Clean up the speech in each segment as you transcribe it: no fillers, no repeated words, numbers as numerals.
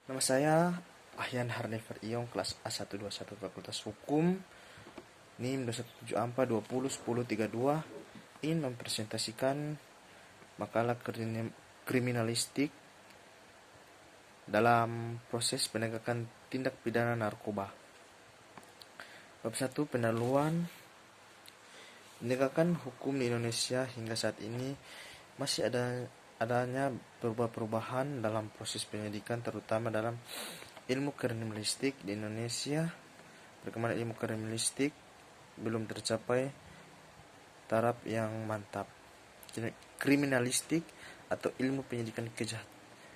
Nama saya Ahyan Harnever Iyong, kelas A121 Fakultas Hukum, NIM 21742 ingin mempresentasikan makalah kriminalistik dalam proses penegakan tindak pidana narkoba. Bab 1, pendahuluan. Penegakan hukum di Indonesia hingga saat ini masih adanya perubahan dalam proses penyidikan, terutama dalam ilmu kriminalistik di Indonesia. Perkembangan ilmu kriminalistik belum tercapai taraf yang mantap. Kriminalistik atau ilmu penyidikan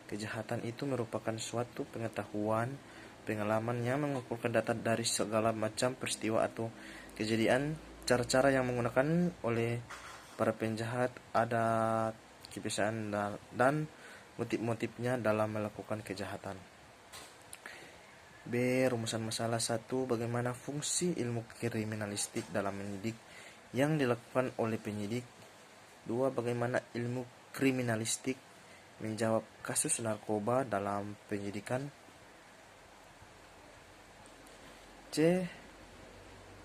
kejahatan itu merupakan suatu pengetahuan, pengalaman yang mengumpulkan data dari segala macam peristiwa atau kejadian. Cara-cara yang menggunakan oleh para penjahat, adat, kebiasaan, dan motif-motifnya dalam melakukan kejahatan. B. Rumusan masalah. 1. Bagaimana fungsi ilmu kriminalistik dalam menyidik yang dilakukan oleh penyidik. 2. Bagaimana ilmu kriminalistik menjawab kasus narkoba dalam penyidikan. C.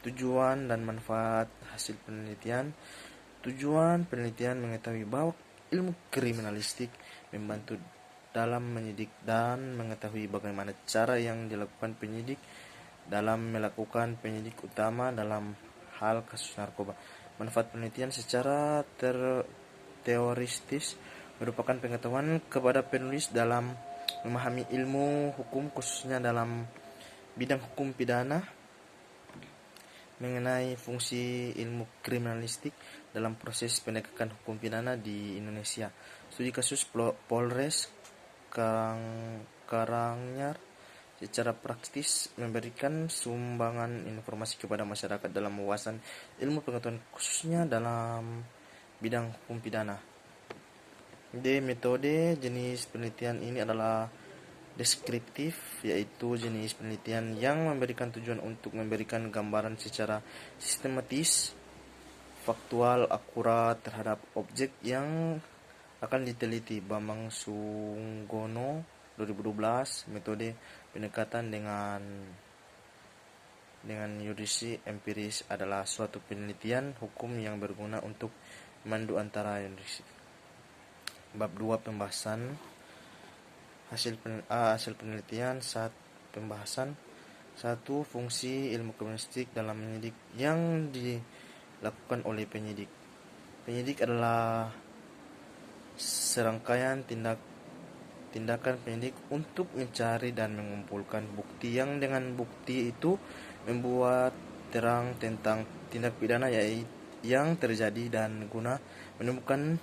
Tujuan dan manfaat hasil penelitian. Tujuan penelitian mengetahui bahwa ilmu kriminalistik membantu dalam menyidik dan mengetahui bagaimana cara yang dilakukan penyidik dalam melakukan penyidik utama dalam hal kasus narkoba. Manfaat penelitian secara teoristis merupakan pengetahuan kepada penulis dalam memahami ilmu hukum, khususnya dalam bidang hukum pidana, mengenai fungsi ilmu kriminalistik dalam proses penegakan hukum pidana di Indonesia. Studi kasus Polres Karanganyar secara praktis memberikan sumbangan informasi kepada masyarakat dalam wawasan ilmu pengetahuan, khususnya dalam bidang hukum pidana. D. Metode. Jenis penelitian ini adalah deskriptif, yaitu jenis penelitian yang memberikan tujuan untuk memberikan gambaran secara sistematis, faktual, akurat terhadap objek yang akan diteliti. Bambang Sunggono 2012. Metode pendekatan dengan yudisi empiris adalah suatu penelitian hukum yang berguna untuk memandu antara yudisi. Bab 2, pembahasan. Hasil penelitian. Pembahasan. 1. Fungsi ilmu kriminalistik dalam menyidik yang dilakukan oleh penyidik. Penyidik adalah serangkaian tindakan penyidik untuk mencari dan mengumpulkan bukti yang dengan bukti itu membuat terang tentang tindak pidana yang terjadi dan guna menemukan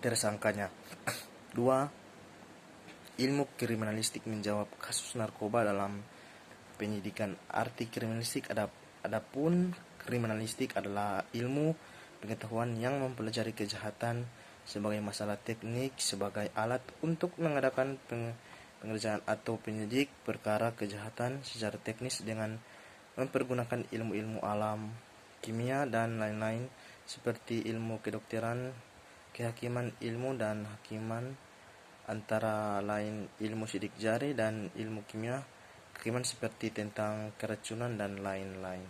tersangkanya. 2. Ilmu kriminalistik menjawab kasus narkoba dalam penyidikan. Arti kriminalistik. Adapun kriminalistik adalah ilmu pengetahuan yang mempelajari kejahatan sebagai masalah teknik, sebagai alat untuk mengadakan pengerjaan atau penyidik perkara kejahatan secara teknis dengan mempergunakan ilmu-ilmu alam, kimia, dan lain-lain seperti ilmu kedokteran, kehakiman, ilmu dan hakiman, antara lain ilmu sidik jari dan ilmu kimia, kehakiman seperti tentang keracunan dan lain-lain.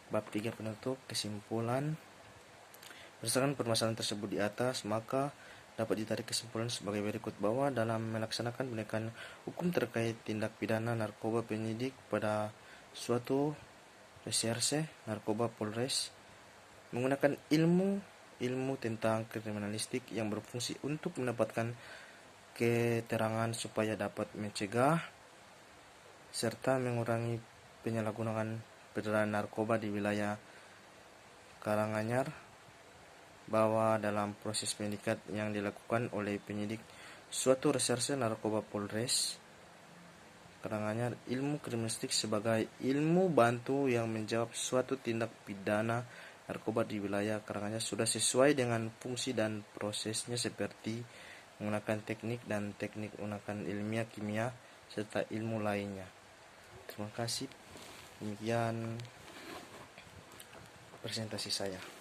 Bab 3, penutup. Kesimpulan. Berdasarkan permasalahan tersebut di atas, maka dapat ditarik kesimpulan sebagai berikut bahwa dalam melaksanakan penegakan hukum terkait tindak pidana narkoba, penyidik pada suatu reserse narkoba Polres menggunakan ilmu tentang kriminalistik yang berfungsi untuk mendapatkan keterangan supaya dapat mencegah serta mengurangi penyalahgunaan peredaran narkoba di wilayah Karanganyar, bahwa dalam proses penyidikan yang dilakukan oleh penyidik suatu reserse narkoba Polres Karanganyar, ilmu kriminalistik sebagai ilmu bantu yang menjawab suatu tindak pidana narkoba di wilayah Karanganyar sudah sesuai dengan fungsi dan prosesnya, seperti menggunakan teknik menggunakan ilmiah, kimia, serta ilmu lainnya. Terima kasih. Demikian presentasi saya.